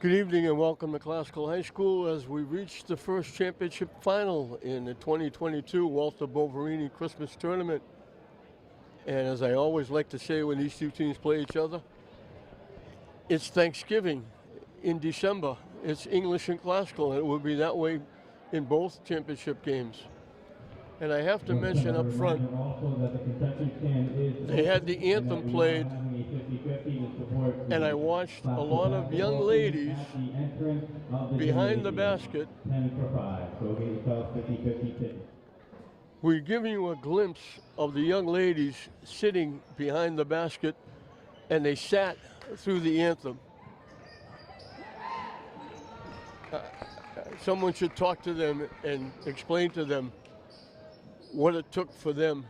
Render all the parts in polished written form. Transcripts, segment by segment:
Good evening and welcome to Classical High School as we reach the first championship final in the 2022 Walter Boverini Christmas Tournament. And as I always like to say when these two teams play each other, it's Thanksgiving in December. It's English and Classical, and it will be that way in both championship games. And I have to mention up front, they had the anthem played, and I watched a lot of young ladies behind the basket. We're giving you a glimpse of the young ladies sitting behind the basket, and they sat through the anthem. Someone should talk to them and explain to them what it took for them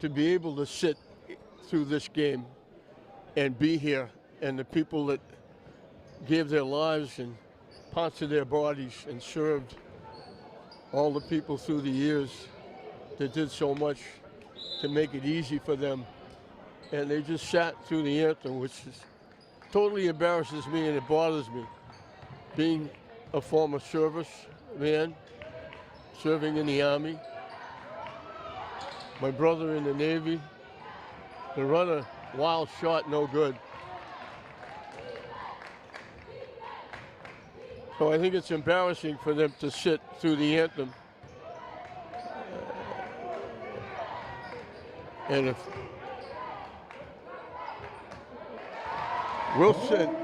to be able to sit through this game and be here, and the people that gave their lives and parts of their bodies and served all the people through the years that did so much to make it easy for them. And they just sat through the anthem, which totally embarrasses me and it bothers me. Being a former service man, serving in the Army, my brother in the Navy, to run a wild shot, no good. So I think it's embarrassing for them to sit through the anthem. And if Wilson,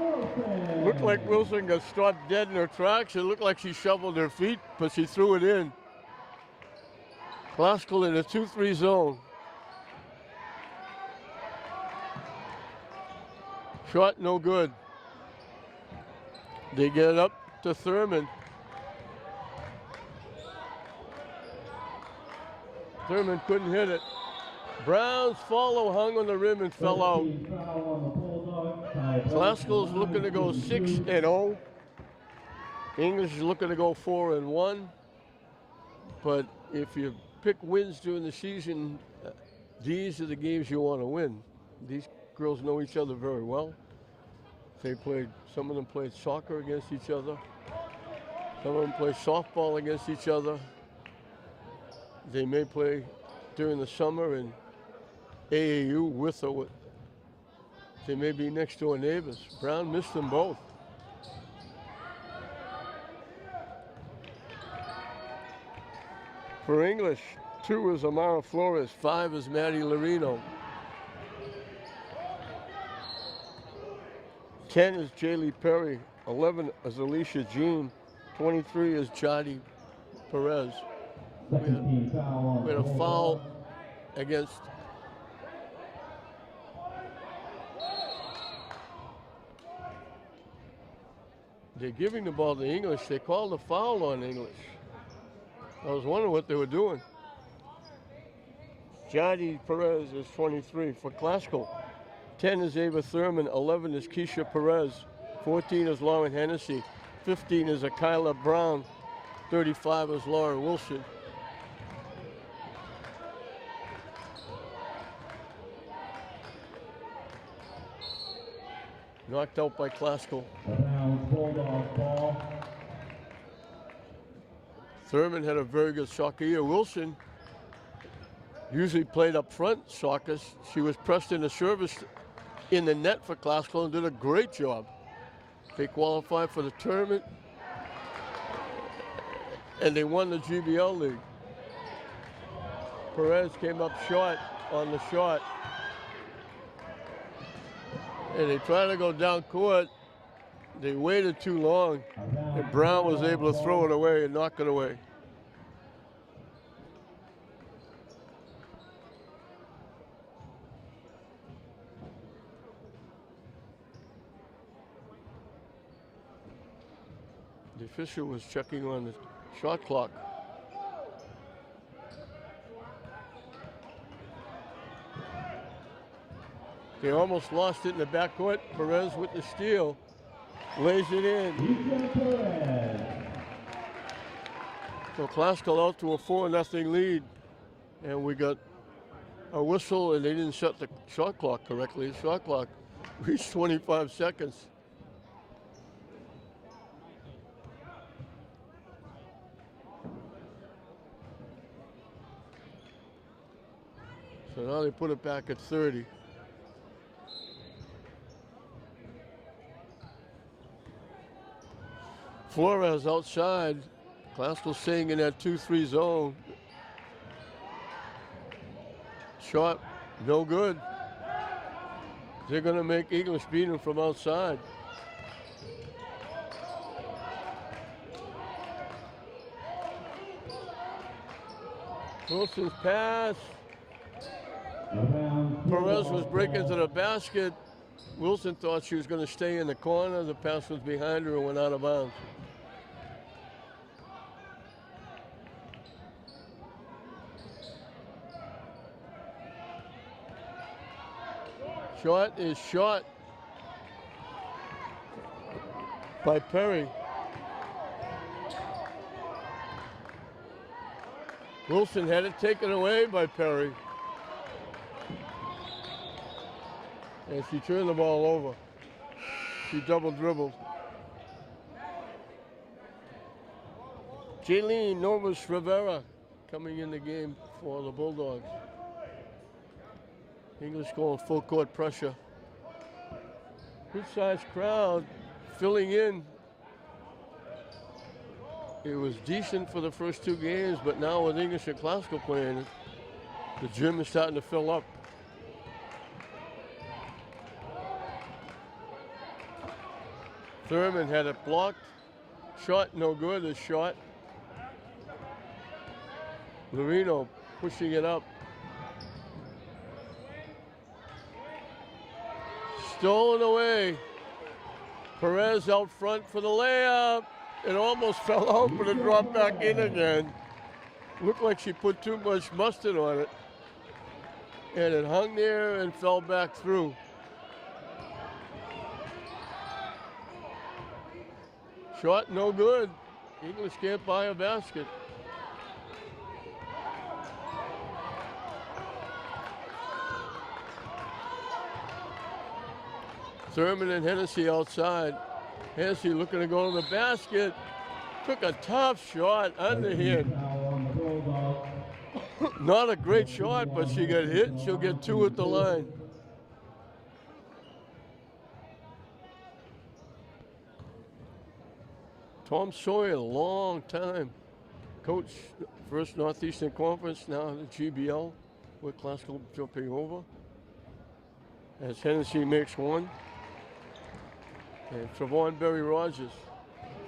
looked like Wilson got stopped dead in her tracks. It looked like she shoveled her feet, but she threw it in. Classical in a 2-3 zone. Shot no good. They get it up to Thurman. Thurman couldn't hit it. Brown's follow hung on the rim and fell out. Classical's looking to go 6-0. English is looking to go 4-1. But if you pick wins during the season, these are the games you want to win. These girls know each other very well. Some of them played soccer against each other. Some of them play softball against each other. They may play during the summer in AAU with or with. They may be next door neighbors. Brown missed them both. For English, 2 is Amara Flores, 5 is Maddie Lorino. 10 is Jaylee Perry, 11 is Alicia Jean, 23 is Jadi Perez. We had a foul against they're giving the ball to English. They called a foul on English. I was wondering what they were doing. Jadi Perez is 23 for Classical. 10 is Ava Thurman, 11 is Keisha Perez, 14 is Lauren Hennessy, 15 is Akila Brown, 35 is Laura Wilson. Knocked out by Classical. Thurman had a very good soccer year. Wilson usually played up front soccer. She was pressed into service in the net for Classical and did a great job. They qualified for the tournament and they won the GBL League. Perez came up short on the shot. And they tried to go down court. They waited too long, and Brown was able to throw it away and knock it away. The official was checking on the shot clock. They almost lost it in the backcourt. Perez with the steal. Lays it in. So Classical out to a 4-0 lead. And we got a whistle, and they didn't set the shot clock correctly. The shot clock reached 25 seconds. So now they put it back at 30. Flores outside. Classical staying in that 2-3 zone. Shot, no good. They're going to make English beat him from outside. Wilson's pass. Perez was breaking to the basket. Wilson thought she was going to stay in the corner. The pass was behind her and went out of bounds. Shot is shot by Perry. Wilson had it taken away by Perry. And she turned the ball over. She double dribbled. Jaylene Novus Rivera coming in the game for the Bulldogs. English going full court pressure. Good sized crowd filling in. It was decent for the first two games, but now with English and Classical playing, the gym is starting to fill up. Thurman had it blocked. Shot no good, a shot. Lorino pushing it up. Stolen away. Perez out front for the layup. It almost fell out, but it dropped back in again. Looked like she put too much mustard on it. And it hung there and fell back through. Shot no good. English can't buy a basket. Thurman and Hennessy outside. Hennessy looking to go to the basket. Took a tough shot underhand. Not a great shot, but she got hit and she'll get two at the line. Tom Sawyer, long time. Coach, first Northeastern Conference, now the GBL with Classical jumping over. As Hennessy makes one. And Travon Berry Rogers,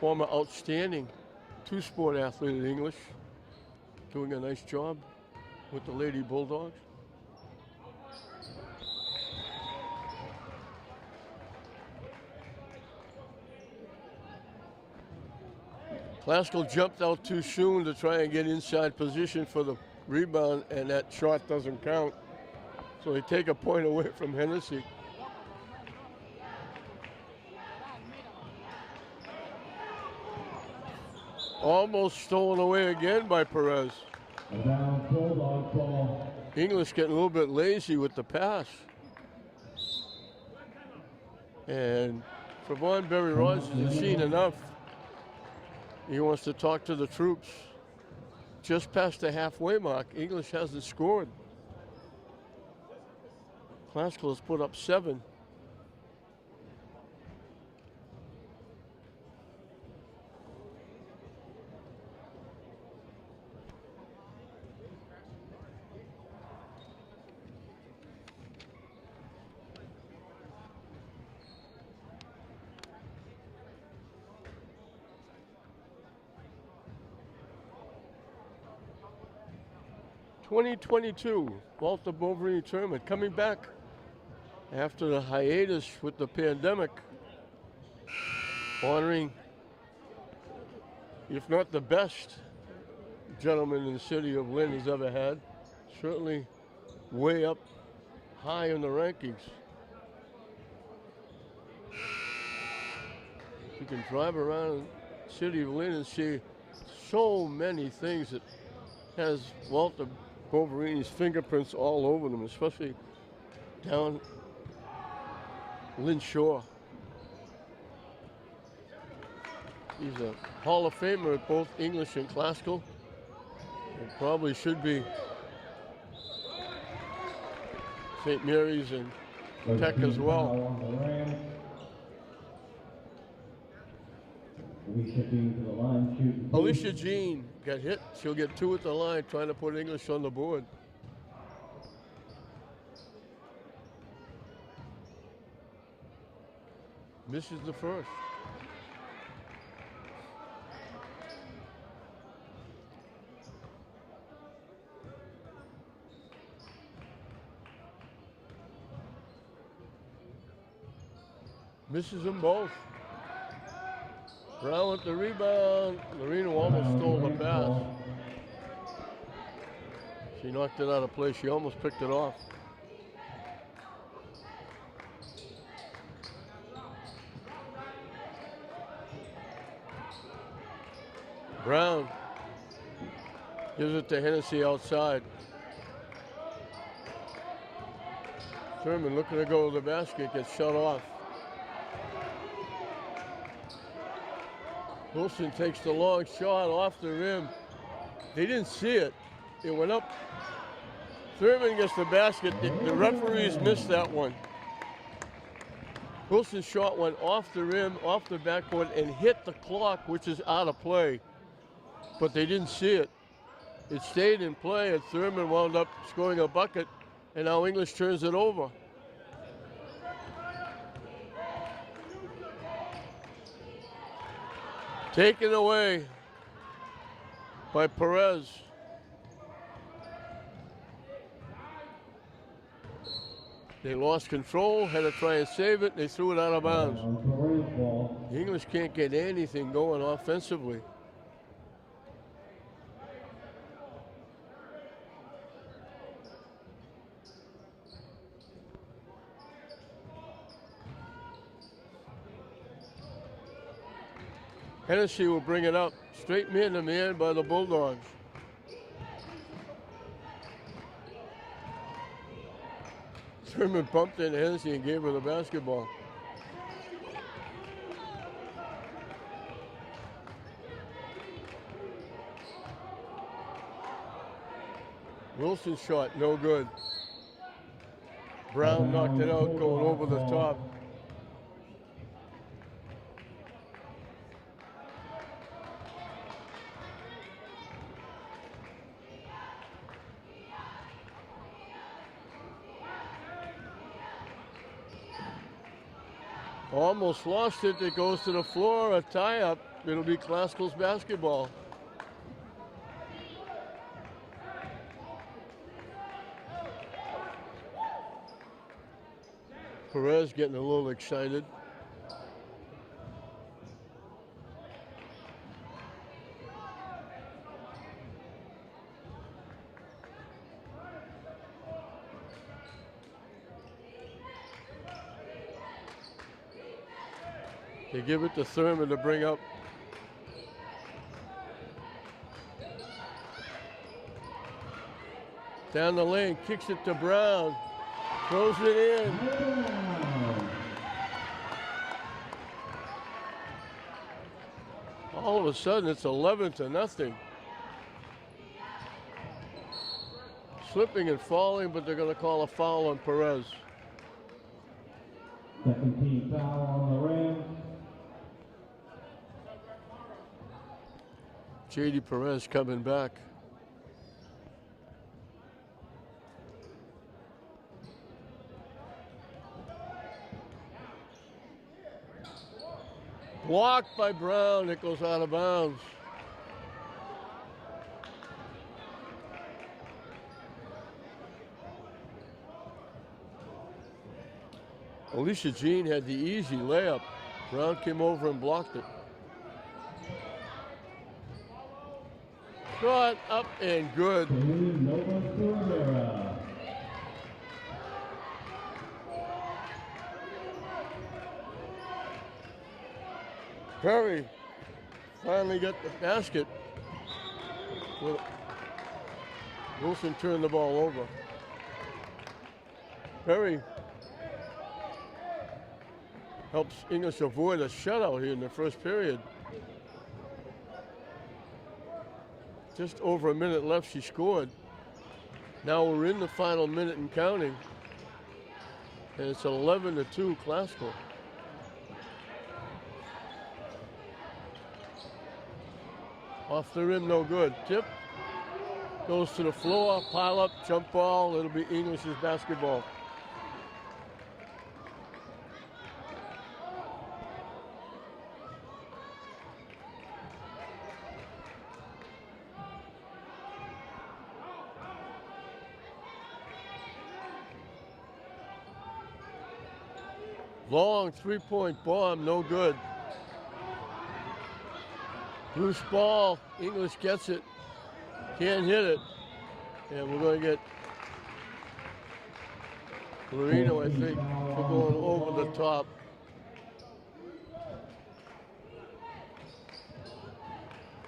former outstanding two-sport athlete in English, doing a nice job with the Lady Bulldogs. Classical jumped out too soon to try and get inside position for the rebound, and that shot doesn't count. So they take a point away from Hennessy. Almost stolen away again by Perez. English getting a little bit lazy with the pass. And Travon Berry Rogers has seen enough. He wants to talk to the troops. Just past the halfway mark, English hasn't scored. Classical has put up 7. '22 Walter Boverini tournament coming back after the hiatus with the pandemic, honoring, if not the best gentleman in the city of Lynn has ever had, certainly way up high in the rankings. You can drive around the city of Lynn and see so many things that has Walter Boverini's fingerprints all over them, especially down Lynn Shore. He's a Hall of Famer at both English and Classical. And probably should be St. Mary's and Tech as well. Alicia Jean got hit. She'll get 2 at the line, trying to put English on the board. Misses the first. Misses them both. Brown with the rebound. Lorena almost stole the pass. She knocked it out of play. She almost picked it off. Brown gives it to Hennessy outside. Thurman looking to go to the basket, gets shut off. Wilson takes the long shot off the rim. They didn't see it. It went up. Thurman gets the basket. The referees missed that one. Wilson's shot went off the rim, off the backboard, and hit the clock, which is out of play. But they didn't see it. It stayed in play, and Thurman wound up scoring a bucket, and now English turns it over. Taken away by Perez. They lost control, had to try and save it. They threw it out of bounds. The English can't get anything going offensively. Hennessy will bring it up. Straight man-to-man by the Bulldogs. Thurman bumped into Hennessy and gave her the basketball. Wilson's shot, no good. Brown knocked it out, going over the top. Almost lost it. It goes to the floor. A tie-up. It'll be Glasgow's basketball. Perez getting a little excited. They give it to Thurman to bring up. Down the lane, kicks it to Brown. Throws it in. All of a sudden, it's 11-0. Slipping and falling, but they're going to call a foul on Perez. Second team foul on the rim. J.D. Perez coming back. Blocked by Brown. It goes out of bounds. Alicia Jean had the easy layup. Brown came over and blocked it. Shot up and good. Perry finally got the basket. Wilson turned the ball over. Perry helps English avoid a shutout here in the first period. Just over a minute left, she scored. Now we're in the final minute and counting. And it's 11-2 Classical. Off the rim, no good. Tip goes to the floor, pile up, jump ball. It'll be English's basketball. Long three-point bomb, no good. Loose ball, English gets it, can't hit it. And we're going to get Boverini, I think, for going over the top.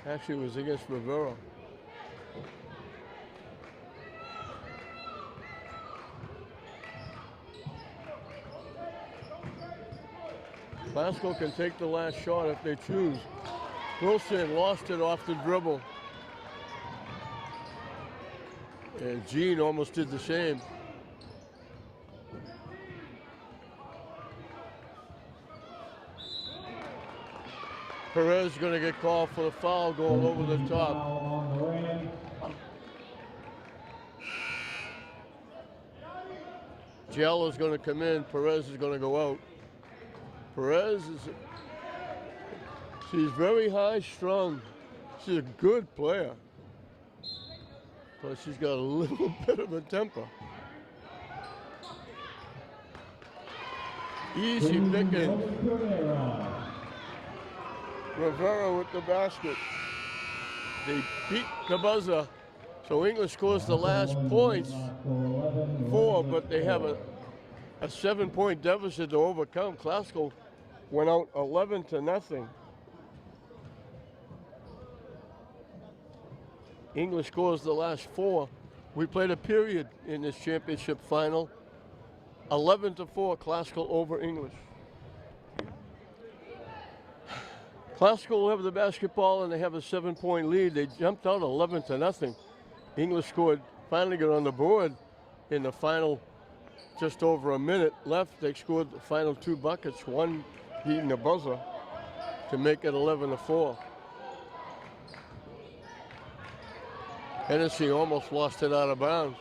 Actually, it was against Rivera. Classical can take the last shot if they choose. Wilson lost it off the dribble. And Gene almost did the same. Perez is going to get called for the foul going over the top. Giallo's going to come in. Perez is going to go out. Perez is, she's very high strung. She's a good player. But she's got a little bit of a temper. Easy picking. Rivera with the basket. They beat the buzzer. So English scores the last points, 4, but they have a 7-point deficit to overcome. Classical went out 11-0. English scores the last 4. We played a period in this championship final. 11-4, Classical over English. Classical will have the basketball and they have a 7-point lead. They jumped out 11-0. English scored, finally got on the board in the final, just over a minute left. They scored the final 2 buckets, one beating the buzzer to make it 11-4. Hennessy almost lost it out of bounds.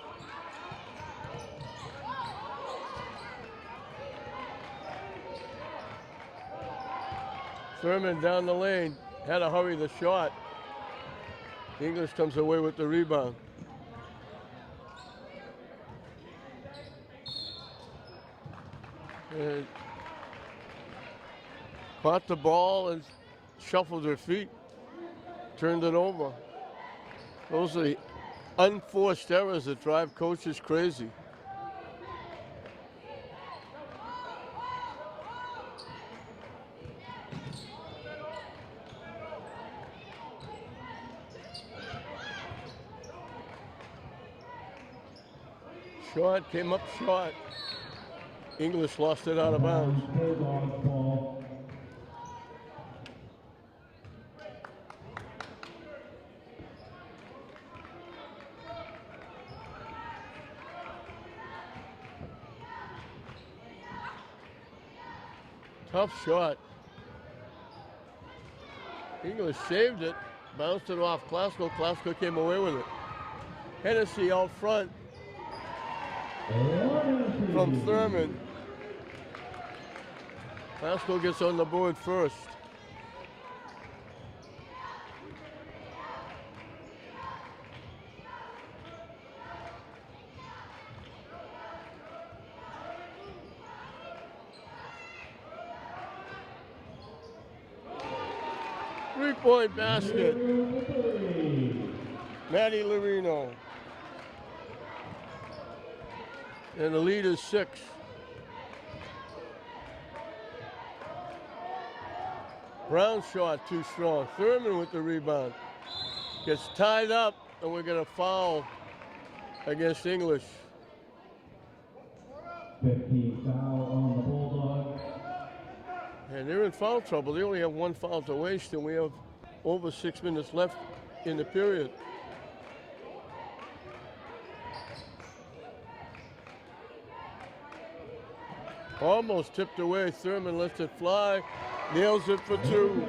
Thurman down the lane, had to hurry the shot. English comes away with the rebound. And caught the ball and shuffled her feet, turned it over. Those are the unforced errors that drive coaches crazy. Short, came up short. English lost it out of bounds. Tough shot. English saved it, bounced it off Classical. Classical came away with it. Hennessy out front from Thurman. Classical gets on the board first. Three-point basket. Maddie Lorino. And the lead is 6. Brown shot too strong. Thurman with the rebound. Gets tied up, and we're going to foul against English. 15 foul on the Bulldogs. And they're in foul trouble. They only have 1 foul to waste, and we have over 6 minutes left in the period. Almost tipped away. Thurman lets it fly. Nails it for 2.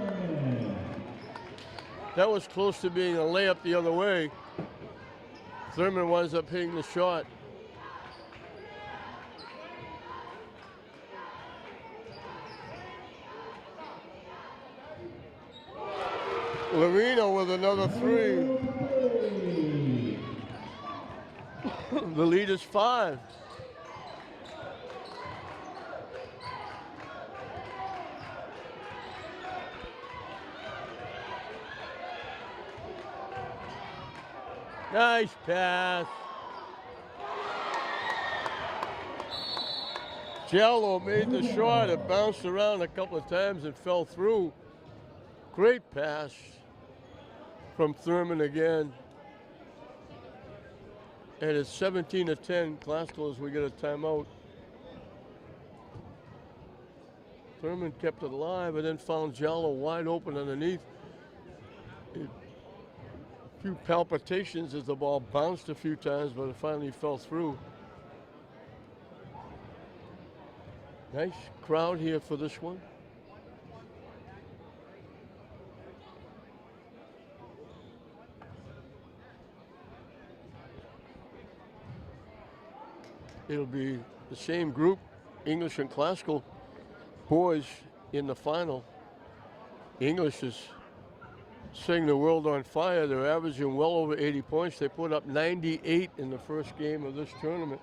That was close to being a layup the other way. Thurman winds up hitting the shot. Lorena with another 3. The lead is 5. Nice pass. Jello made the shot. It bounced around a couple of times and fell through. Great pass from Thurman again. And it's 17-10 Classical as we get a timeout. Thurman kept it alive and then found Jello wide open underneath. A few palpitations as the ball bounced a few times, but it finally fell through. Nice crowd here for this one. It'll be the same group, English and Classical boys in the final. English is setting the world on fire. They're averaging well over 80 points. They put up 98 in the first game of this tournament.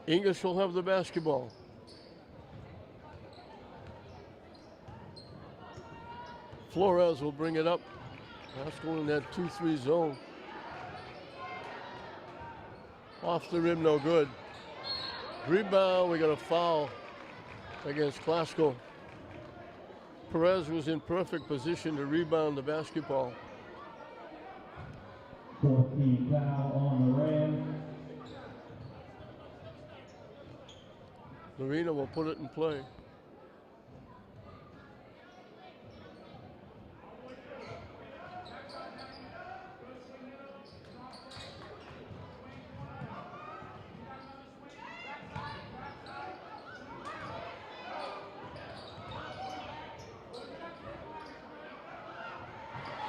English will have the basketball. Flores will bring it up. Classical in that 2-3 zone. Off the rim, no good. Rebound, we got a foul against Classical. Perez was in perfect position to rebound the basketball. 14 foul on the rim. Marina will put it in play.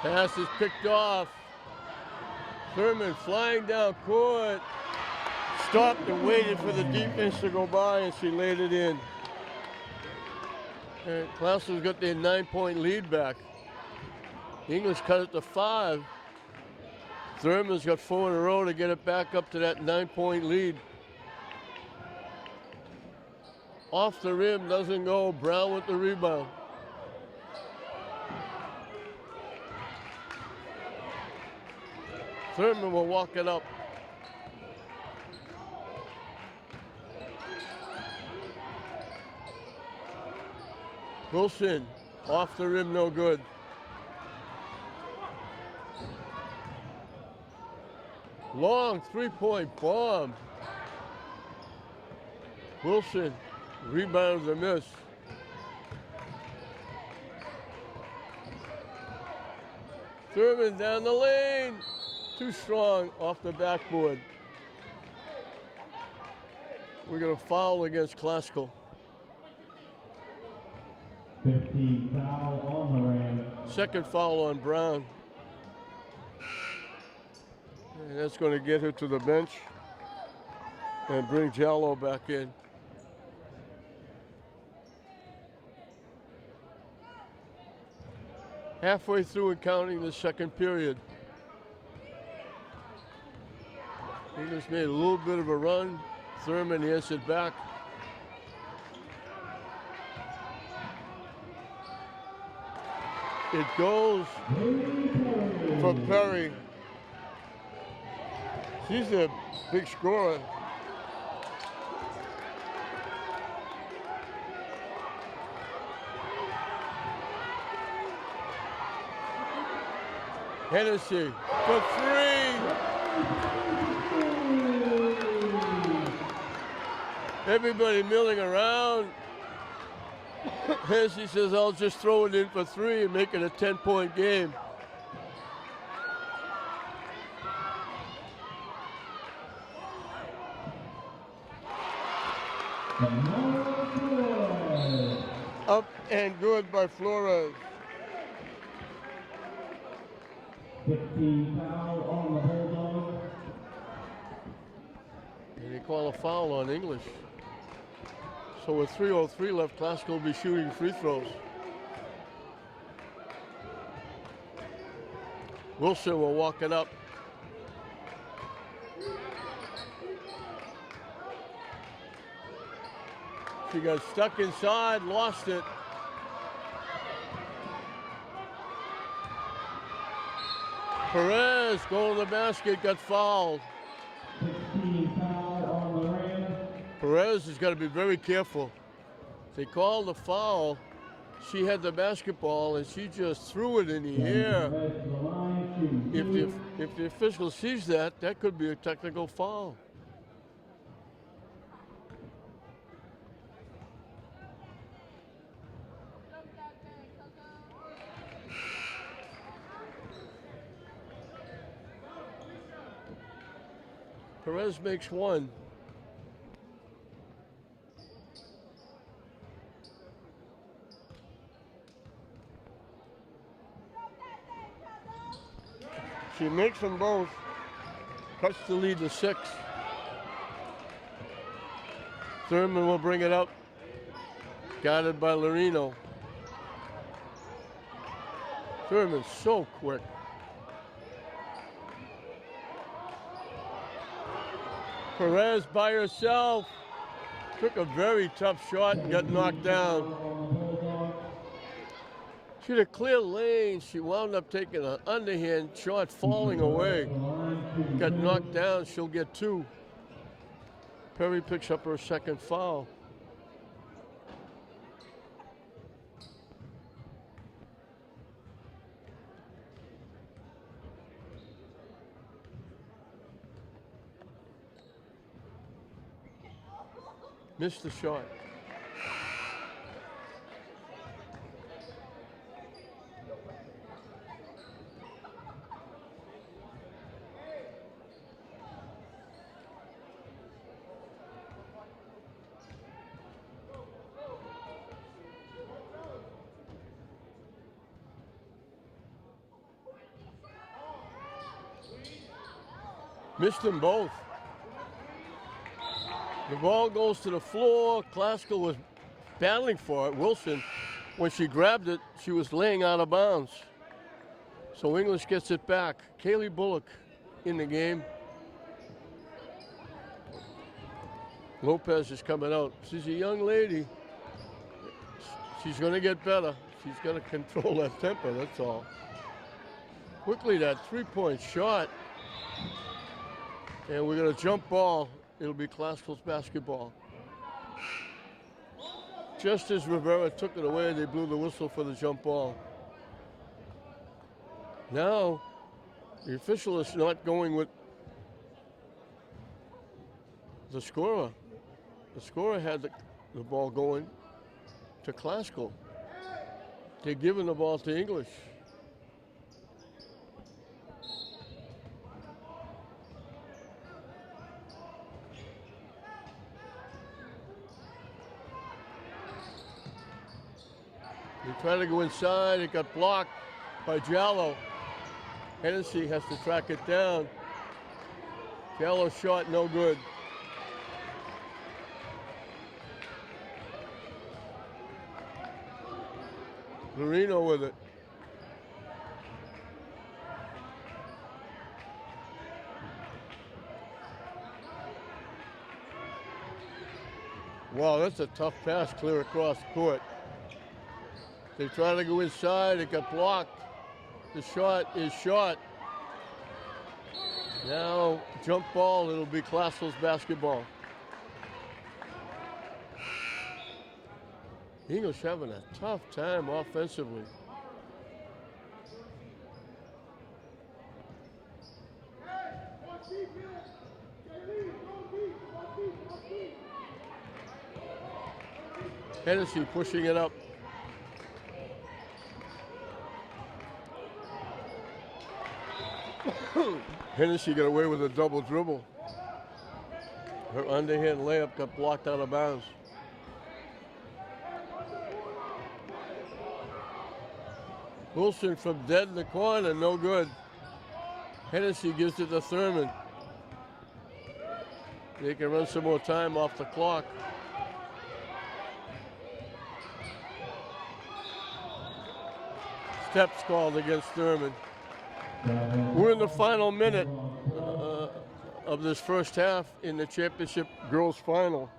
Pass is picked off. Thurman flying down court. Stopped and waited for the defense to go by, and she laid it in. And Classical's got their 9-point lead back. English cut it to 5. Thurman's got 4 in a row to get it back up to that 9-point lead. Off the rim, doesn't go. Brown with the rebound. Thurman will walk it up. Wilson, off the rim, no good. Long 3-point bomb. Wilson rebounds a miss. Thurman down the lane. Too strong off the backboard. We're going to foul against Classical. 15 foul on the rim. Second foul on Brown. And that's going to get her to the bench and bring Jallo back in. Halfway through and counting the second period. English made a little bit of a run. Thurman answered back. It goes for Perry. She's a big scorer. Hennessy for three. Everybody milling around. Hennessy says, I'll just throw it in for three and make it a 10-point game. Up and good by Flores. 15 foul on the Bulldog. And they call a foul on English. So with 3:03 left, Classical will be shooting free throws. Wilson will walk it up. She got stuck inside, lost it. Perez going to the basket, got fouled. 16 foul on the rim. Perez has got to be very careful. They called the foul. She had the basketball and she just threw it in the air. If the official sees that, that could be a technical foul. Perez makes one. She makes them both. Cuts the lead to 6. Thurman will bring it up. Guarded by Lorino. Thurman's so quick. Perez by herself. Took a very tough shot and got knocked down. She had a clear lane. She wound up taking an underhand shot, falling away. Got knocked down. She'll get 2. Perry picks up her second foul. Missed the shot. Missed them both. The ball goes to the floor. Classical was battling for it. Wilson, when she grabbed it, she was laying out of bounds. So English gets it back. Kaylee Bullock in the game. Lopez is coming out. She's a young lady. She's going to get better. She's going to control that temper, that's all. Quickly, that three-point shot. And we're going to jump ball. It'll be Classical's basketball. Just as Rivera took it away, they blew the whistle for the jump ball. Now, the official is not going with the scorer. The scorer had the ball going to Classical. They're giving the ball to English. They try to go inside. It got blocked by Jallo. Hennessy has to track it down. Jallo's shot no good. Lorino with it. Wow, that's a tough pass clear across court. They try to go inside, it got blocked. The shot is shot. Now, jump ball, it'll be Classical's basketball. English having a tough time offensively. Hennessy pushing it up. Hennessy got away with a double dribble. Her underhand layup got blocked out of bounds. Wilson from dead in the corner, no good. Hennessy gives it to Thurman. They can run some more time off the clock. Steps called against Thurman. We're in the final minute of this first half in the championship girls final.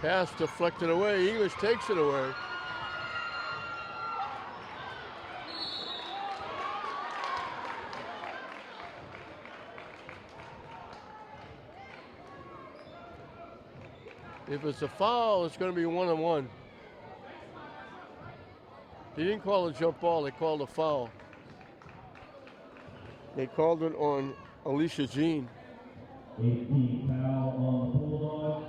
Pass deflected away. English takes it away. If it's a foul, it's going to be 1-on-1. They didn't call a jump ball, they called a foul. They called it on Alicia Jean. 18 foul on the Bulldogs.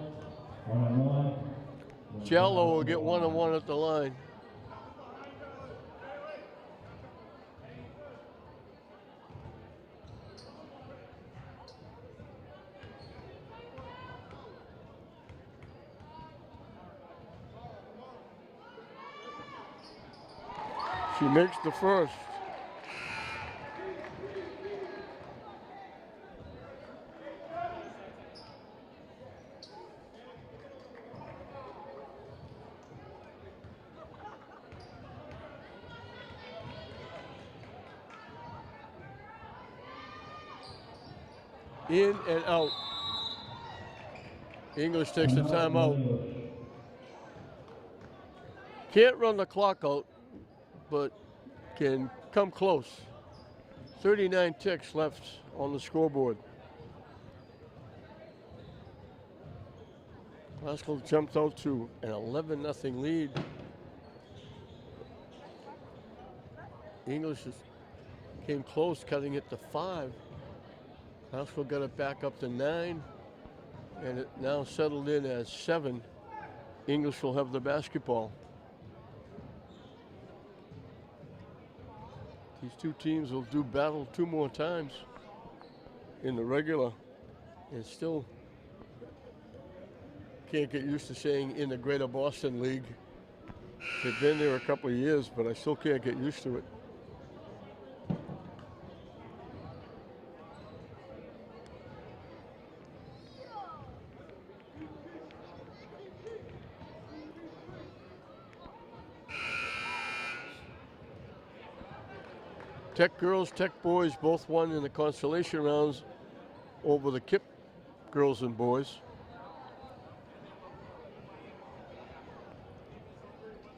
1-on-1. Giallo will get 1-on-1 at the line. She makes the first. In and out. English takes the timeout. Can't run the clock out, but can come close. 39 ticks left on the scoreboard. Glasgow jumped out to an 11-0 lead. English came close, cutting it to 5. Glasgow got it back up to 9, and it now settled in as 7. English will have the basketball. These two teams will do battle 2 more times in the regular, and still can't get used to saying in the Greater Boston League. They've been there a couple of years, but I still can't get used to it. Tech girls, Tech boys both won in the consolation rounds over the KIP girls and boys.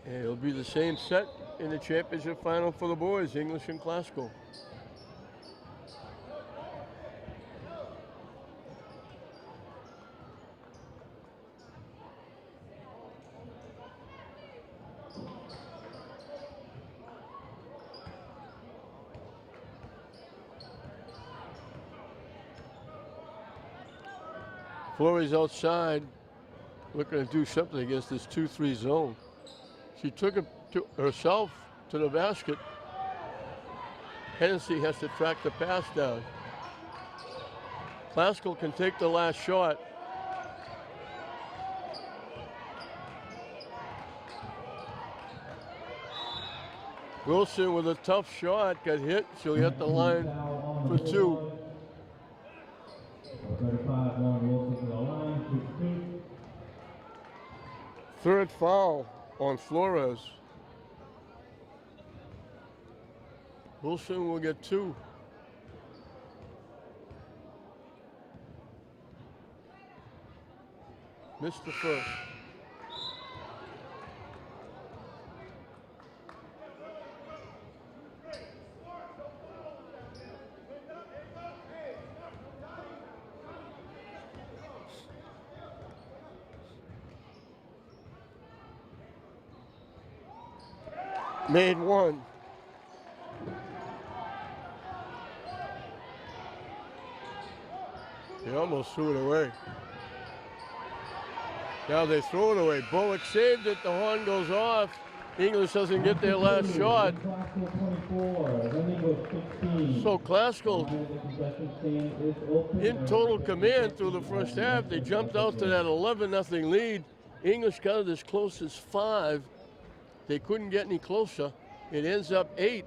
And it'll be the same set in the championship final for the boys, English and Glasgow. Flores outside, looking to do something against this 2-3 zone. She took it to herself to the basket. Hennessy has to track the pass down. Glasgow can take the last shot. Wilson with a tough shot, got hit. She'll hit the line for 2. 35-1 Wilson to the line, 2. Third foul on Flores. Wilson will get 2. Missed the first. Made 1. almost threw it away. Now they throw it away. Bullock saved it. The horn goes off. English doesn't get their last shot. So Classical in total command through the first half. They jumped out to that 11-0 lead. English got it as close as 5. They couldn't get any closer. It ends up 8.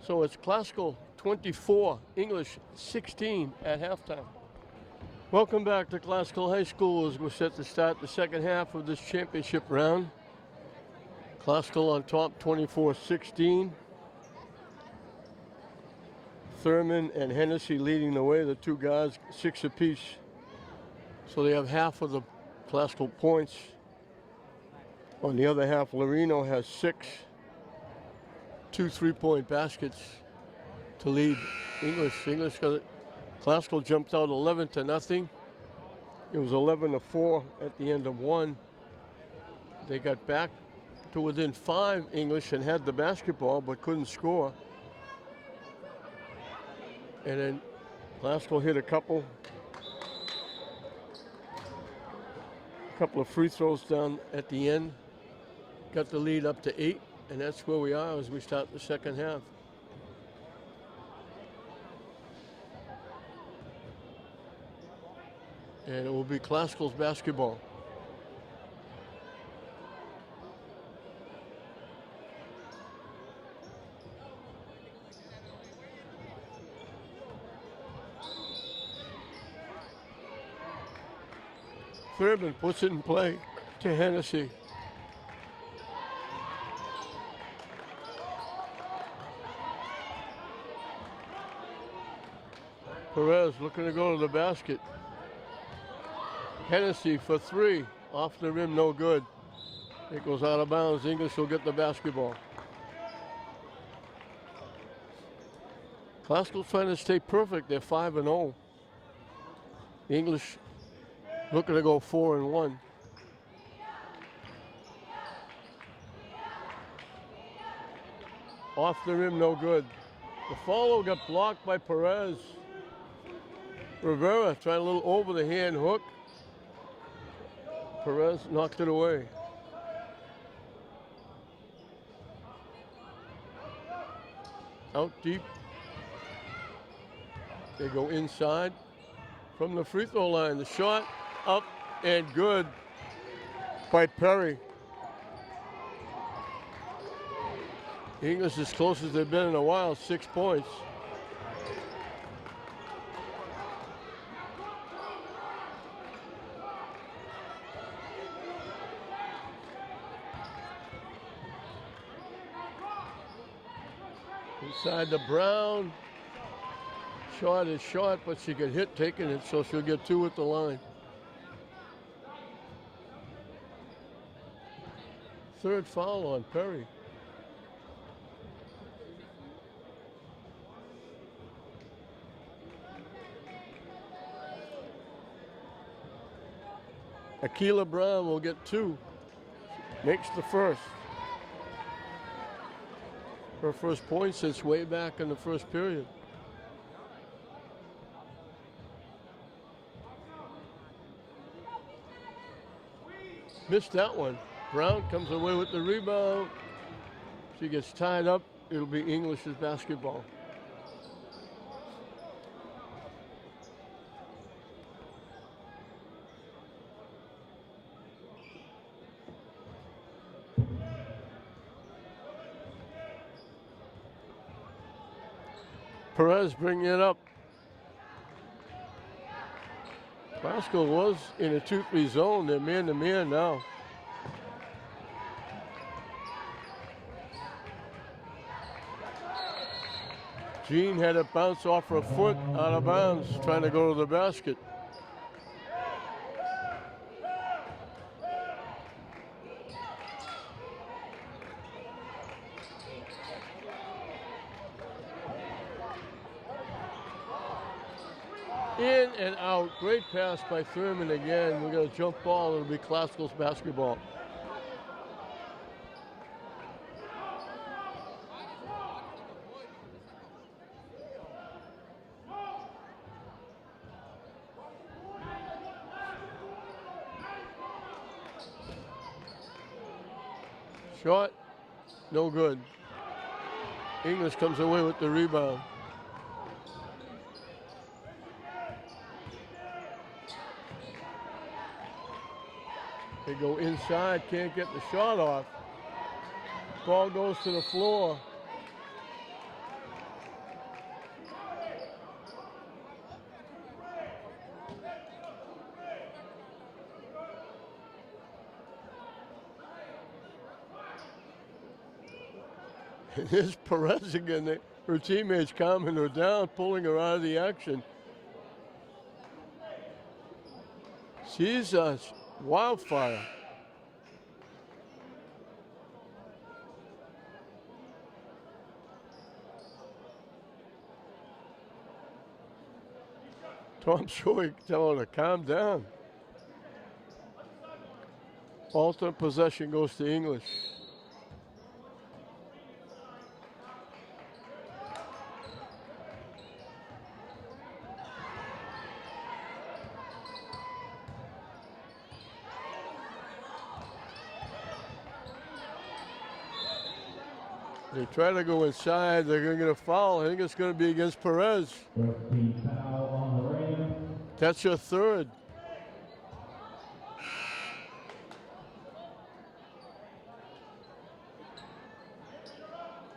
So it's Classical 24, English 16 at halftime. Welcome back to Classical High School as we're set to start the second half of this championship round. Classical on top 24-16. Thurman and Hennessy leading the way, the two guys 6 apiece. So they have half of the Classical points. On the other half, Loreno has 6, 2 3-point baskets to lead English. English got it. Classical jumped out 11-0. It was 11-4 at the end of 1. They got back to within 5, English, and had the basketball but couldn't score. And then Classical hit a couple of free throws down at the end. Got the lead up to 8, and that's where we are as we start the second half. And it will be Classical's basketball. Thurman puts it in play to Hennessy. Perez looking to go to the basket. Hennessy for 3, off the rim, no good. It goes out of bounds. English will get the basketball. Classical's trying to stay perfect. They're 5-0. English looking to go 4-1. Off the rim, no good. The follow got blocked by Perez. Rivera tried a little over the hand hook. Perez knocked it away. Out deep. They go inside from the free throw line. The shot up and good by Perry. English as close as they've been in a while, 6 points. Inside to Brown. Shot is short, but she got hit taking it, so she'll get 2 at the line. Third foul on Perry. Akila Brown will get 2. Makes the first. Her first point since way back in the first period. Missed that one. Brown comes away with the rebound. She gets tied up. It'll be English's basketball. Perez bringing it up. Classical was in a 2-3 zone. They're man-to-man now. Jean had it bounce off her foot out of bounds, trying to go to the basket. In and out. Great pass by Thurman again. We got a jump ball. It'll be Classical's basketball. Shot, no good. English comes away with the rebound. They go inside, can't get the shot off. Ball goes to the floor. Here's Perez again. Her teammates calming her down, pulling her out of the action. She's a wildfire. Tom Shoei telling her to calm down. Alternate possession goes to English. They try to go inside. They're going to get a foul. I think it's going to be against Perez. First team foul on the rim. That's your third.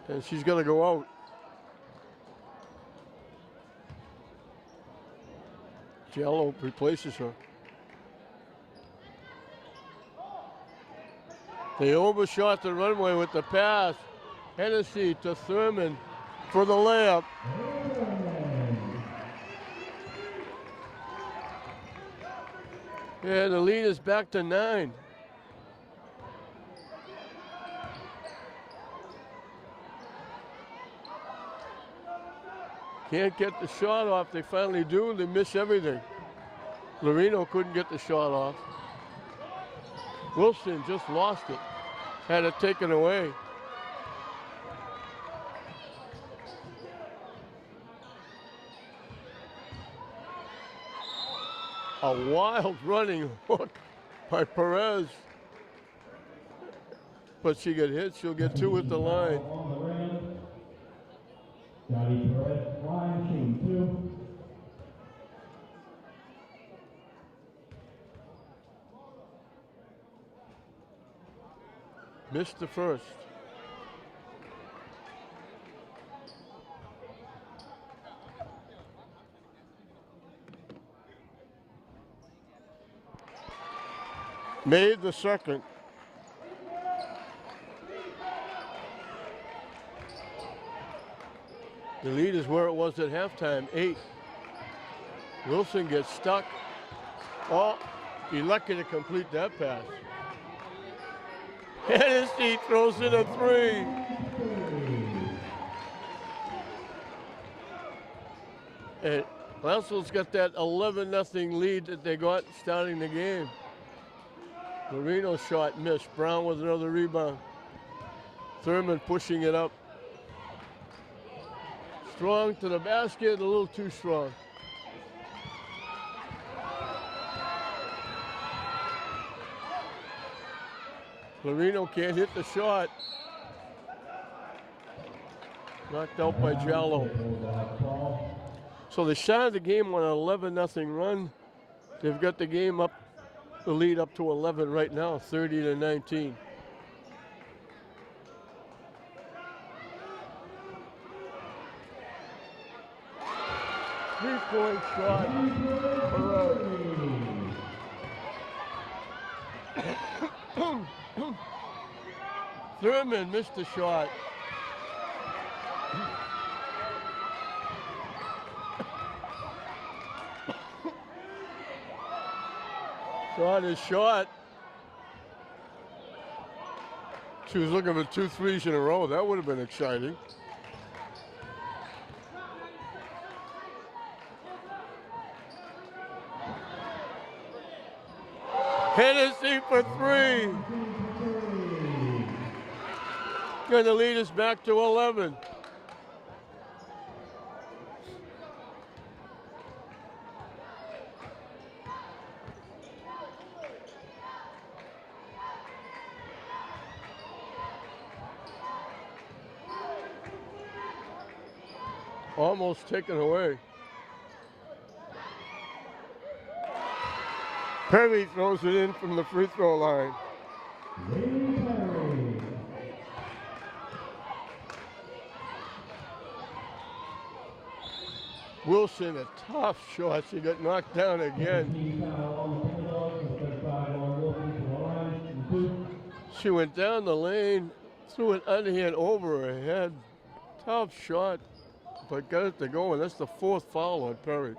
And she's going to go out. Jello replaces her. They overshot the runway with the pass. Hennessy to Thurman for the layup. Yeah, the lead is back to 9. Can't get the shot off. They finally do. They miss everything. Lorino couldn't get the shot off. Wilson just lost it. Had it taken away. A wild running hook by Perez. But she got hit. She'll get 2 at the line. Scotty Perez, line, shooting 2. Missed the first. Made the second. The lead is where it was at halftime, 8. Wilson gets stuck. Oh, he lucky to complete that pass. Hennessy throws in a 3. And Lancell's got that 11-0 lead that they got starting the game. Lorino shot missed. Brown with another rebound. Thurman pushing it up. Strong to the basket, a little too strong. Lorino can't hit the shot. Knocked out by Jallo. So they started the game on an 11-0 run. They've got the game up, the lead up to 11 right now, 30-19. Three-point shot. Thurman missed the shot. Shot is shot. She was looking for 2 threes in a row. That would have been exciting. Hennessy for 3. And the lead is back to 11. almost taken away. Perry throws it in from the free throw line. Wilson, a tough shot. She got knocked down again. She went down the lane, threw it underhand over her head. Tough shot, but got it to go, and that's the fourth foul on Perry.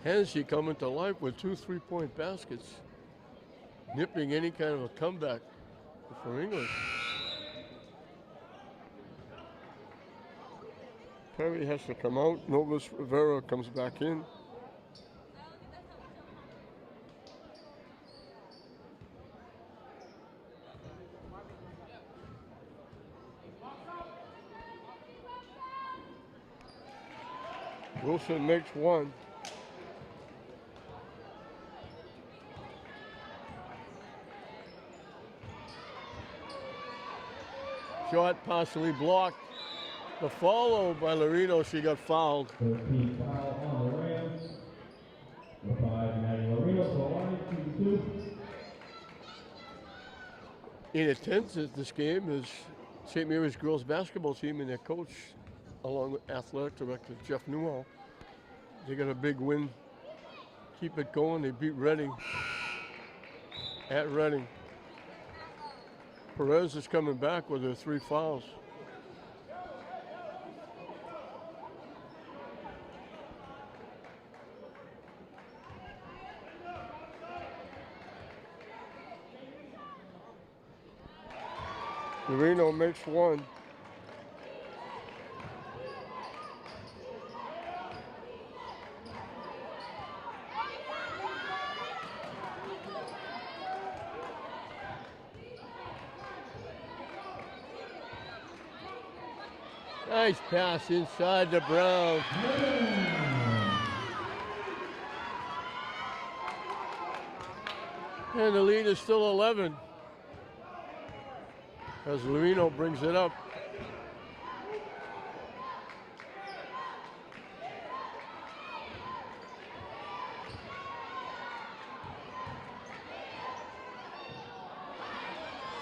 Hennessy coming to life with 2 3-point baskets, nipping any kind of a comeback for English. Perry has to come out. Novus Rivera comes back in. Wilson makes one. Shot partially blocked. The follow by Lorino, she got fouled. 13 foul on the Rams. The 5, Maddie Lorino to the line, 2-2. In attendance at this game is St. Mary's girls basketball team and their coach, along with athletic director Jeff Newell. They got a big win. Keep it going. They beat Reading at Reading. Perez is coming back with her 3 fouls. Marino makes one. Nice pass inside to Brown. And the lead is still 11. As Lorino brings it up.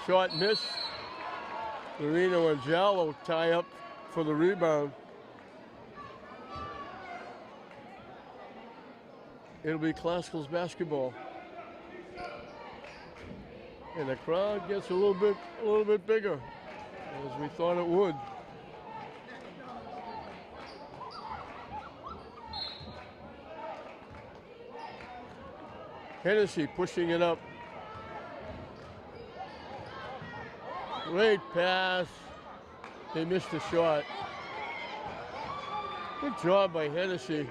Shot missed. Lorino and Giallo tie up for the rebound. It'll be Classicals basketball. And the crowd gets a little bit bigger, as we thought it would. Hennessy pushing it up. Great pass. They missed the shot. Good job by Hennessy.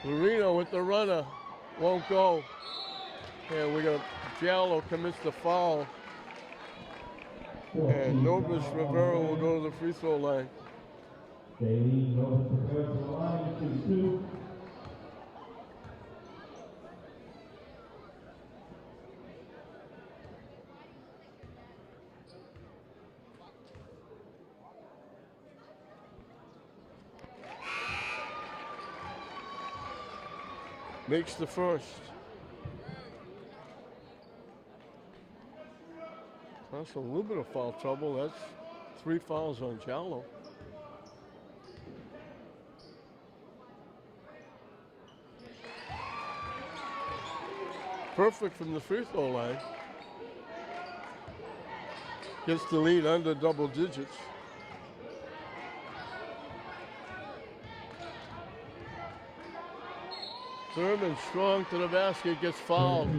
Lorino with the runner. Won't go. And we got Giallo commits the foul. And Novus Rivera will go to the free throw line. Bailey Novus Rivera to the line, 2-2. Makes the first. That's a little bit of foul trouble. That's 3 fouls on Giallo. Perfect from the free throw line. Gets the lead under double digits. Thurman strong to the basket, gets fouled.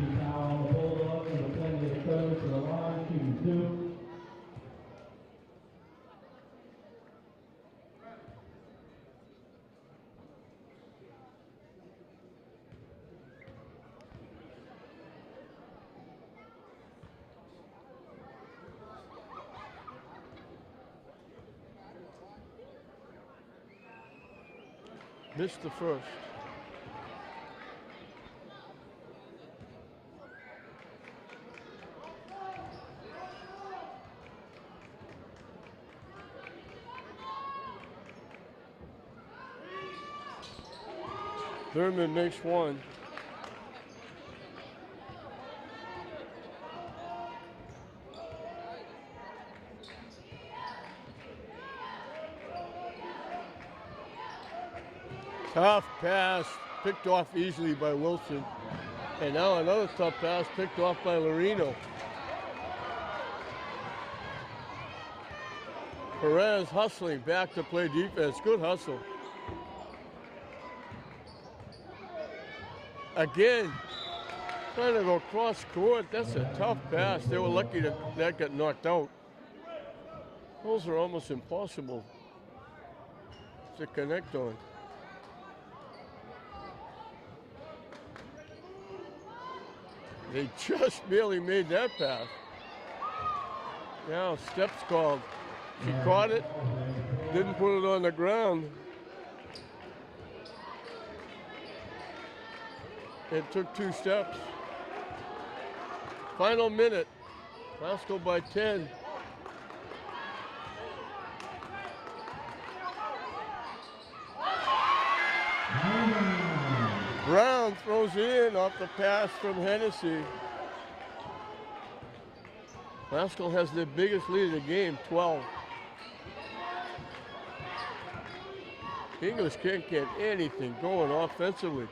Missed the first. Thurman makes one. Tough pass, picked off easily by Wilson. And now another tough pass picked off by Lorino. Perez hustling back to play defense. Good hustle. Again, trying to go cross court. That's a tough pass. They were lucky that got knocked out. Those are almost impossible to connect on. They just barely made that pass. Now steps called. She caught it, didn't put it on the ground. It took 2 steps. Final minute. Glasgow by 10. Brown throws it in off the pass from Hennessy. Glasgow has their biggest lead of the game, 12. English can't get anything going offensively.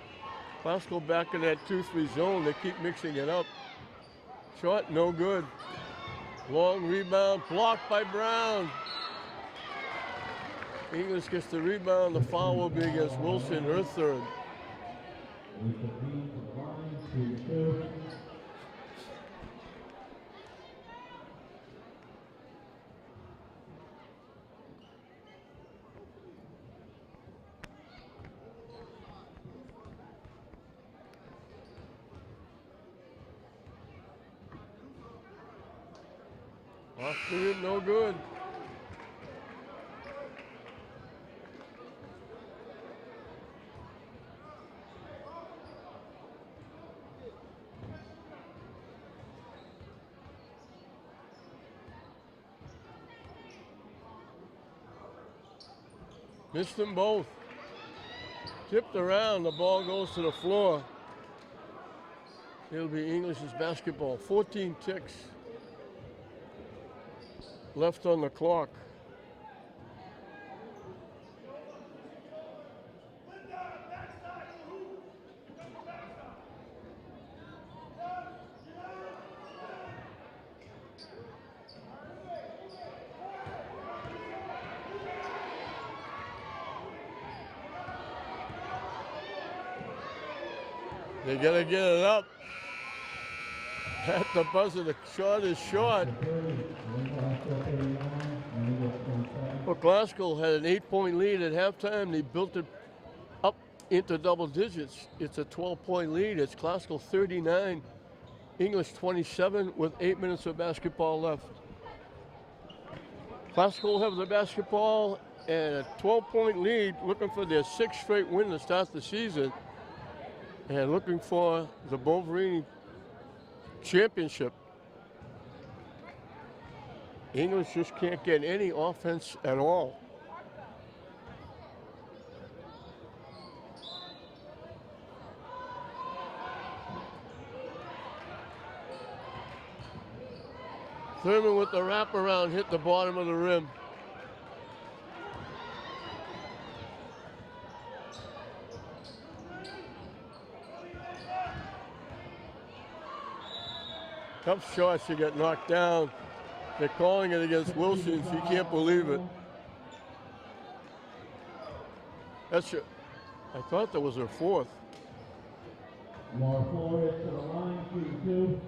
Glasgow back in that 2-3 zone. They keep mixing it up. Shot, no good. Long rebound, blocked by Brown. English gets the rebound. The foul will be against Wilson, her third. Off to it, no good. Missed them both. Tipped around, the ball goes to the floor. It'll be English's basketball. 14 ticks left on the clock. They gotta get it up. At the buzzer, the shot is short. Well, Glasgow had an 8-point lead at halftime. They built it up into double digits. It's a 12-point lead. It's Glasgow 39, English 27 with 8 minutes of basketball left. Glasgow have the basketball and a 12-point lead, looking for their 6th straight win to start the season. And looking for the Boverini championship. English just can't get any offense at all. Thurman with the wraparound hit the bottom of the rim. Tough shot, she got knocked down. They're calling it against Wilson. She can't believe it. I thought that was her 4th. More forward to the line, 3-2.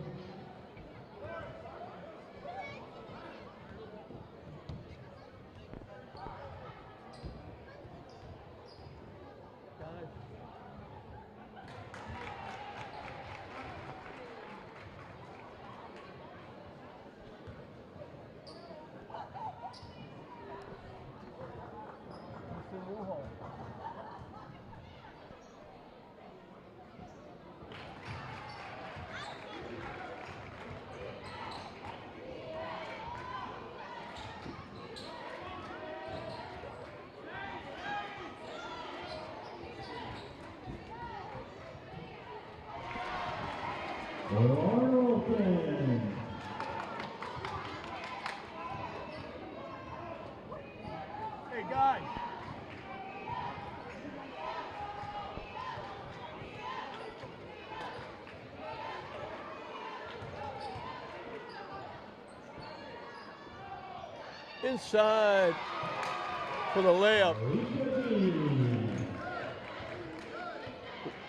Arnoldson. Hey, guys. Inside for the layup.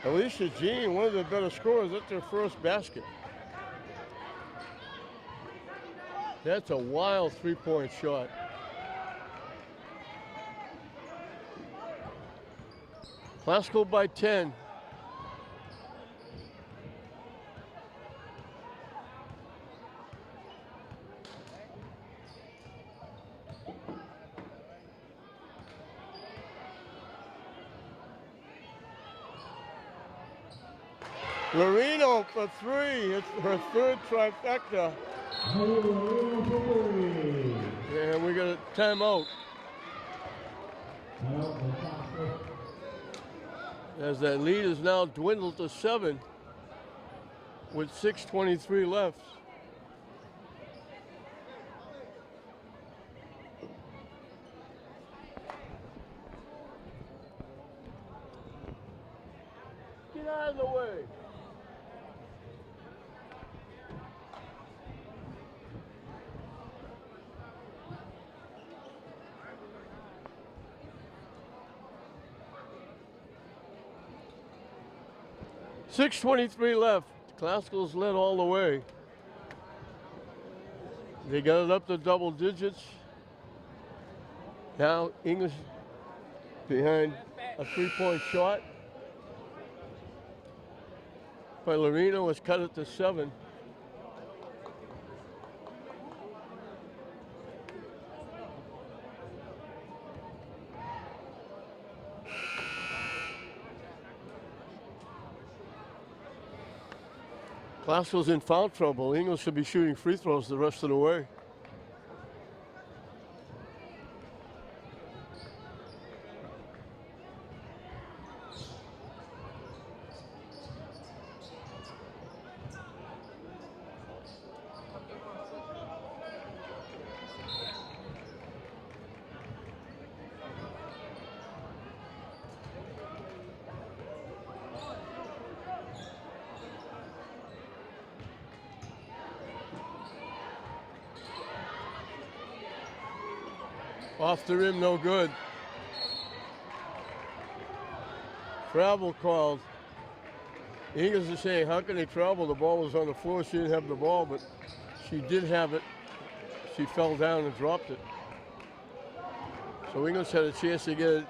Alicia Jean, one of the better scorers, that's their first basket. That's a wild three-point shot. Classical by 10. Loreno for three. It's her third trifecta. And we got a timeout. As that lead is now dwindled to 7 with 6:23 left. Get out of the way. .623 left. Classicals led all the way. They got it up to double digits. Now English behind a three-point shot. But Loreno has cut it to 7. Classical's in foul trouble. English should be shooting free throws the rest of the way. Off the rim, no good. Travel called. English is saying, how can they travel? The ball was on the floor. She didn't have the ball, but she did have it. She fell down and dropped it. So English had a chance to get it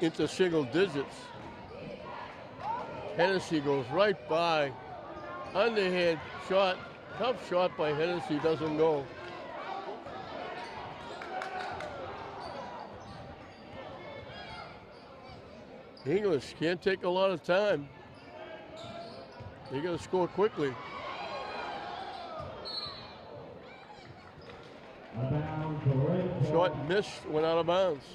into single digits. Hennessy goes right by. Underhand shot. Tough shot by Hennessy, doesn't go. English can't take a lot of time. They got to score quickly. Shot missed, went out of bounds.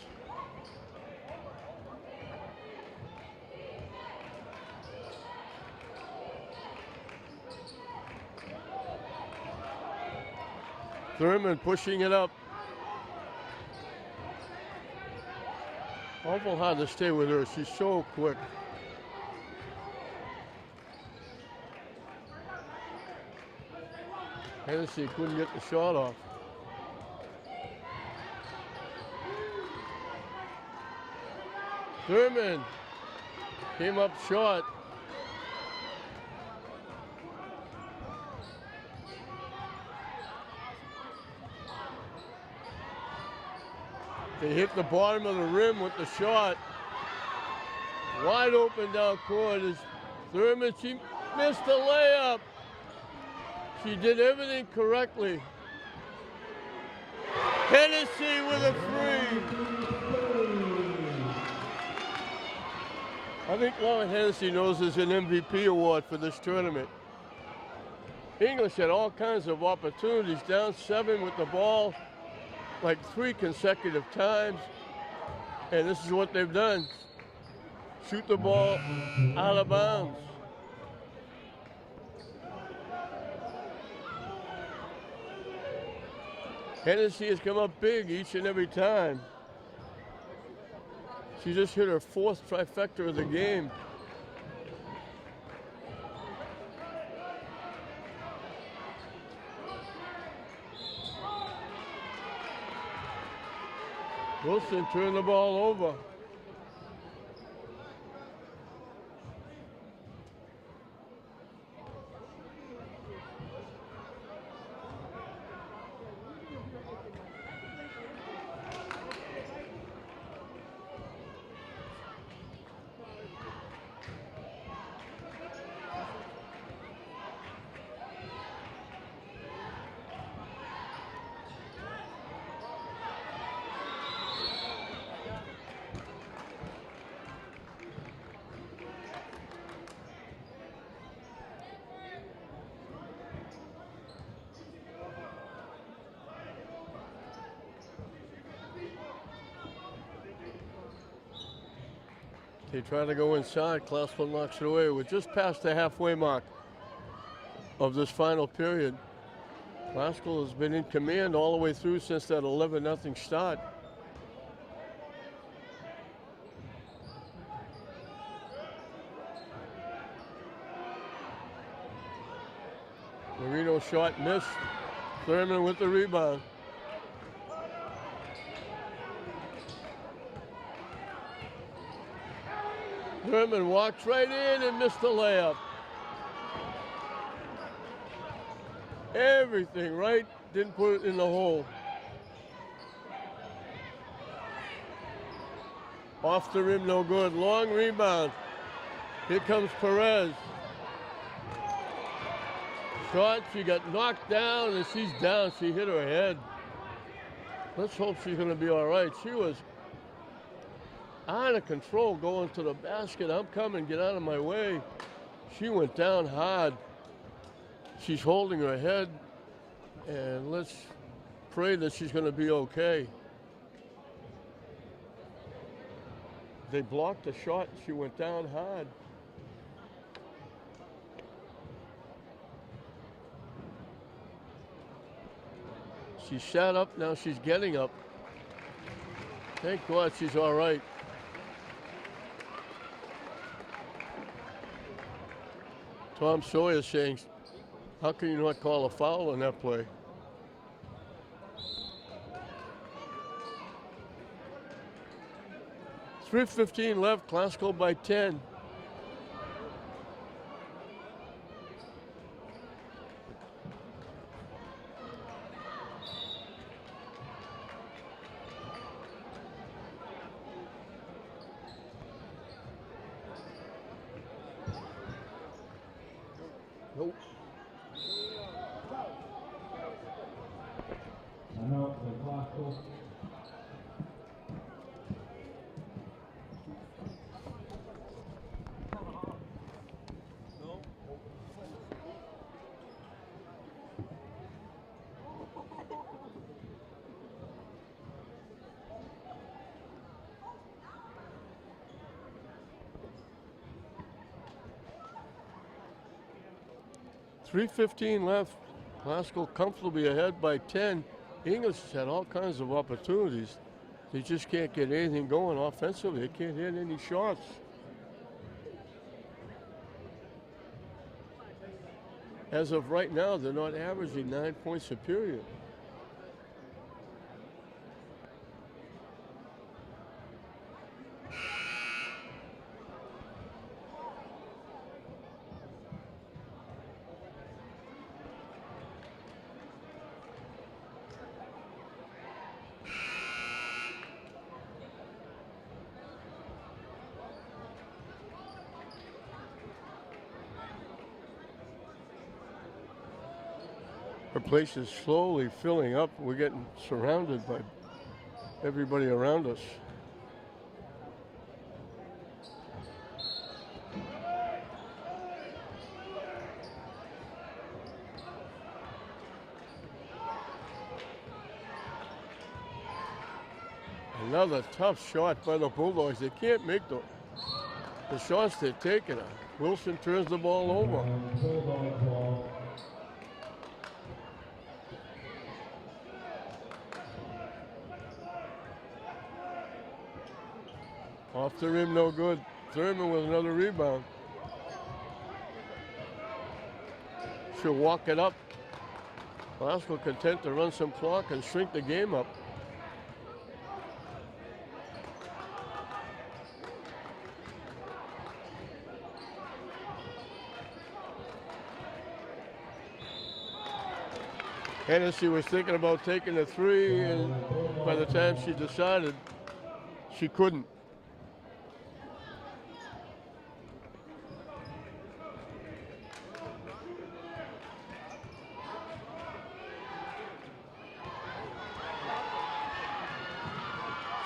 Thurman pushing it up. Awful hard to stay with her. She's so quick. Hennessy couldn't get the shot off. Thurman came up short. They hit the bottom of the rim with the shot. Wide open down court is Thurman. She missed the layup. She did everything correctly. Hennessy with a three. I think Lauren Hennessy knows there's an MVP award for this tournament. English had all kinds of opportunities, down 7 with the ball, like 3 consecutive times, and this is what they've done. Shoot the ball out of bounds. Hennessy has come up big each and every time. She just hit her 4th trifecta of the game. Wilson turned the ball over. They try to go inside. Classville knocks it away. We're just past the halfway mark of this final period. Classical has been in command all the way through since that 11-0 start. Marino shot missed. Thurman with the rebound. Thurman walked right in and missed the layup. Everything right, didn't put it in the hole. Off the rim, no good. Long rebound. Here comes Perez. Shot, she got knocked down, and she's down. She hit her head. Let's hope she's going to be all right. She was out of control going to the basket. I'm coming, get out of my way. She went down hard. She's holding her head, and let's pray that she's going to be okay. They blocked the shot, and she went down hard. She sat up, now she's getting up. Thank God she's all right. Tom Sawyer saying, how can you not call a foul on that play? .3:15 left, Classical by 10. Nope. Timeout for Classical. .3:15 left. Classical comfortably ahead by 10. English has had all kinds of opportunities. They just can't get anything going offensively. They can't hit any shots. As of right now, they're not averaging 9 points a period. Our place is slowly filling up. We're getting surrounded by everybody around us. Another tough shot by the Bulldogs. They can't make the shots they're taking. Wilson turns the ball over. Off the rim, no good. Thurman with another rebound. She'll walk it up. Glasgow content to run some clock and shrink the game up. Hennessy was thinking about taking the three, and by the time she decided, she couldn't.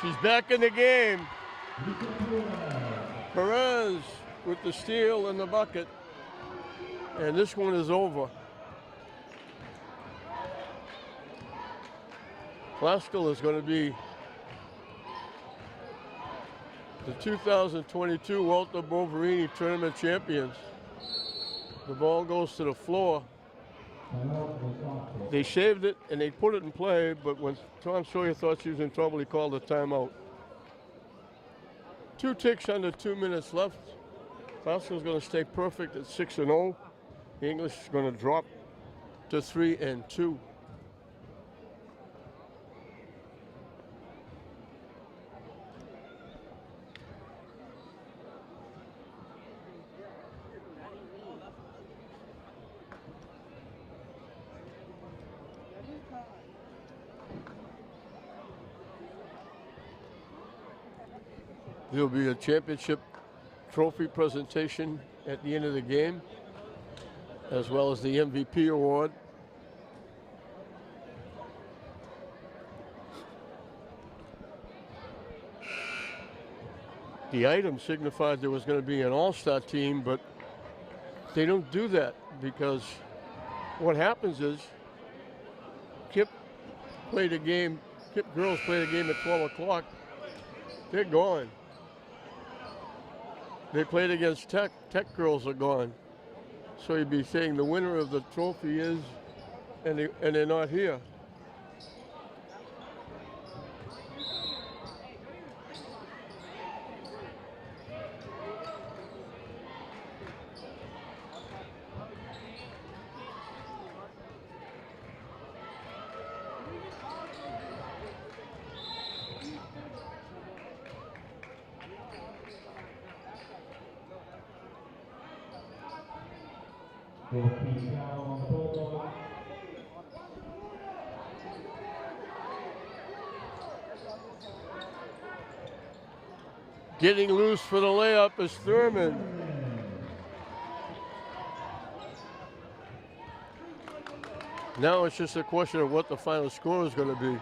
She's back in the game. Perez with the steal and the bucket. And this one is over. Glasgow is going to be the 2022 Walter Boverini Tournament champions. The ball goes to the floor. They shaved it and they put it in play, but when Tom Sawyer thought she was in trouble, he called a timeout. 2 ticks under 2 minutes left. Glasgow's going to stay perfect at 6-0. The English is going to drop to 3-2. There'll be a championship trophy presentation at the end of the game, as well as the MVP award. The item signified there was going to be an all-star team, but they don't do that because what happens is Kip girls played a game at 12 o'clock, they're gone. They played against Tech. Tech girls are gone. So you'd be saying the winner of the trophy is, and they're not here. Getting loose for the layup is Thurman. Now it's just a question of what the final score is going to be.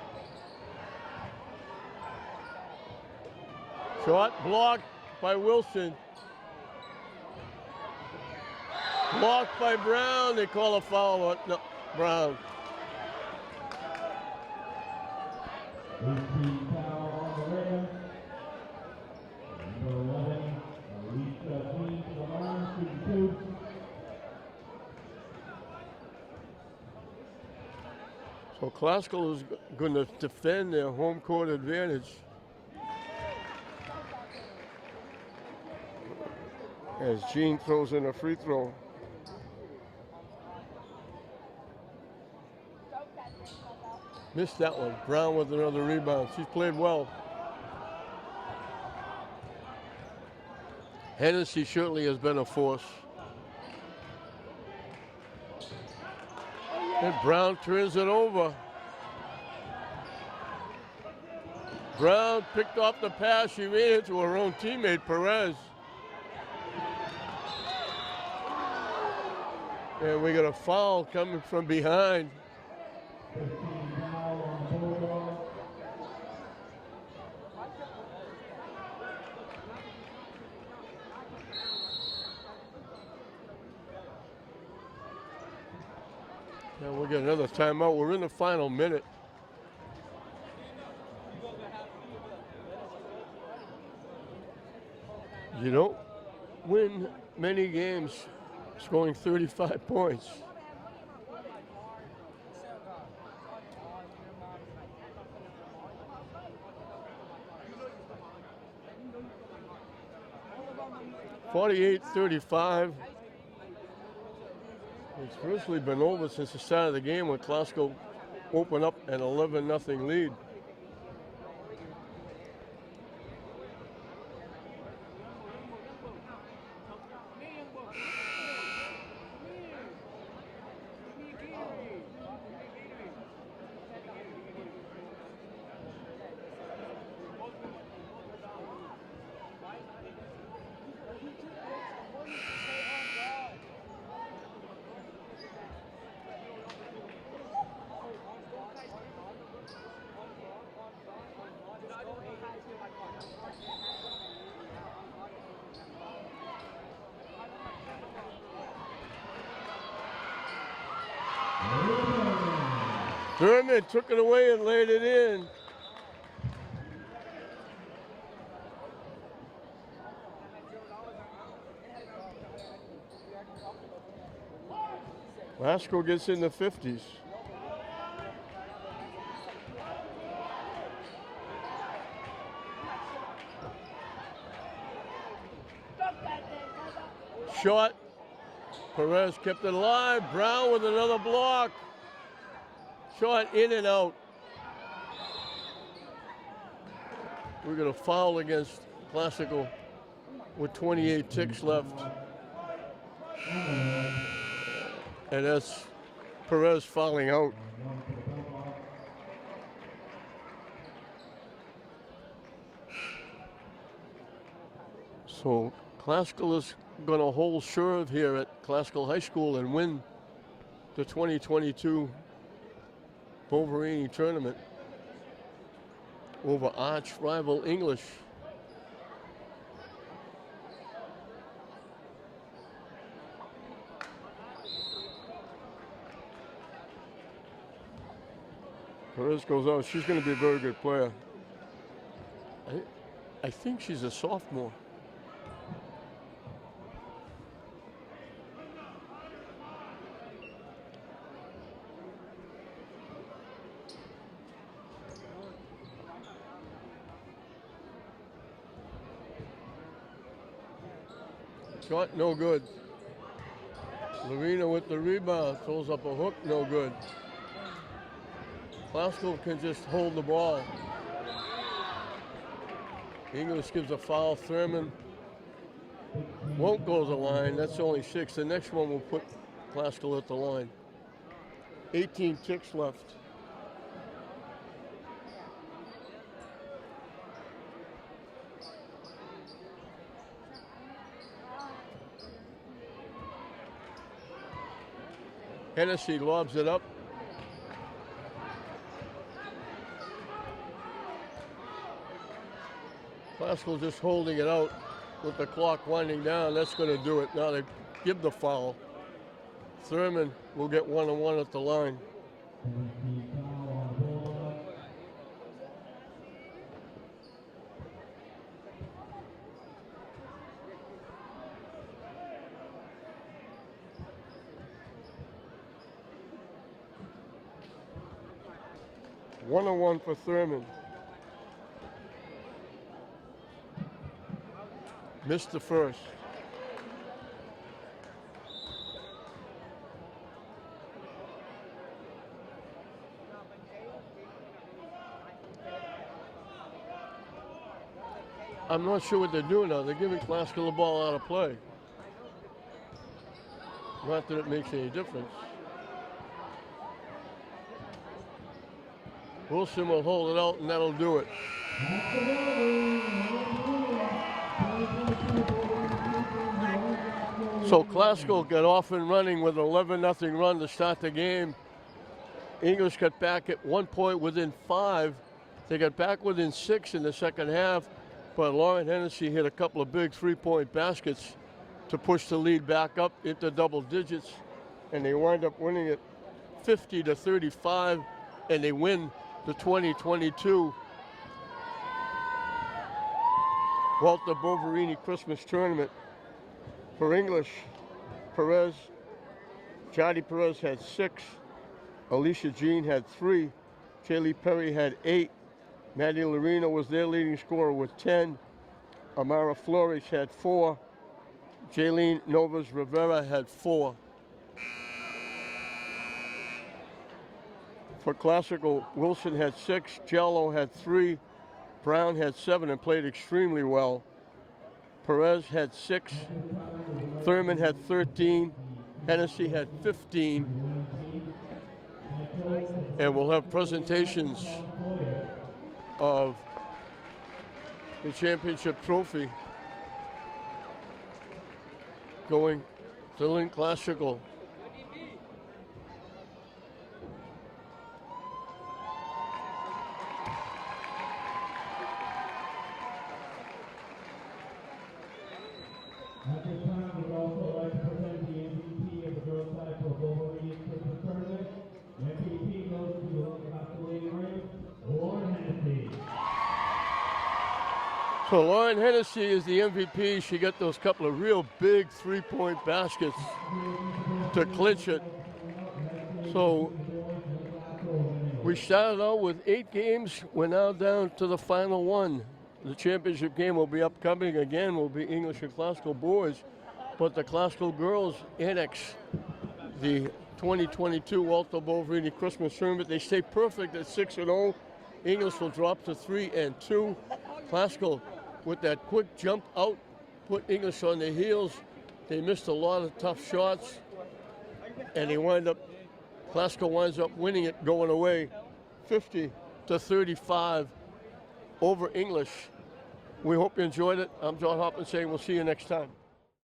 Shot blocked by Wilson. Blocked by Brown. They call a foul on Brown. So Glasgow is going to defend their home court advantage. As Jean throws in a free throw. Missed that one. Brown with another rebound. She's played well. Hennessy certainly has been a force. And Brown turns it over. Brown picked off the pass. She ran into her own teammate, Perez. And we got a foul coming from behind. Now we'll get another timeout. We're in the final minute. You don't win many games scoring 35 points. 48-35. It's virtually been over since the start of the game when Glasgow opened up an 11-0 lead. Thurman took it away and laid it in. Glasgow gets in the 50s. Shot. Perez kept it alive. Brown with another block. Shot in and out. We're going to foul against Classical with 28 ticks left. And that's Perez fouling out. So Classical is going to hold serve here at Classical High School and win the 2022 Boverini tournament over arch rival English. Perez goes out. She's going to be a very good player. I think she's a sophomore. Shot no good. Lorena with the rebound, throws up a hook, no good. Glasgow can just hold the ball. English gives a foul. Thurman won't go to the line. That's only 6. The next one will put Glasgow at the line. 18 ticks left. Hennessy lobs it up. Glasgow just holding it out with the clock winding down. That's going to do it. Now they give the foul. Thurman will get 1-on-1 at the line. One-on-one for Thurman. Missed the first. I'm not sure what they're doing now. They're giving Glasgow the ball out of play. Not that it makes any difference. Wilson will hold it out, and that'll do it. So Glasgow got off and running with an 11-0 run to start the game. English got back at 1 point within 5. They got back within 6 in the second half, but Lauren Hennessy hit a couple of big 3-point baskets to push the lead back up into double digits, and they wind up winning it 50-35, and they win the 2022 Walter Boverini Christmas Tournament. For English, Perez, Jody Perez had 6, Alicia Jean had 3, Kaylee Perry had 8, Maddie Lorena was their leading scorer with 10, Amara Flores had 4, Jaylene Novas Rivera had 4. For Classical, Wilson had 6, Jello had 3, Brown had 7 and played extremely well. Perez had 6, Thurman had 13, Hennessy had 15, and we'll have presentations of the championship trophy going to Lynn Classical. At this time, we'd also like to present the MVP of the girls' side for Boverini Christmas tournament. The MVP goes to the Castellini ring, Lauren Hennessy. So Lauren Hennessy is the MVP. She got those couple of real big 3-point baskets to clinch it. So we started out with 8 games. We're now down to the final one. The championship game will be upcoming again, will be English and Classical boys, but the Classical girls annex the 2022 Walter Boverini Christmas tournament. They stay perfect at 6-0. English will drop to 3-2. Classical, with that quick jump out, put English on their heels. They missed a lot of tough shots, and Classical winds up winning it, going away 50-35 over English. We hope you enjoyed it. I'm John Hoffman saying we'll see you next time.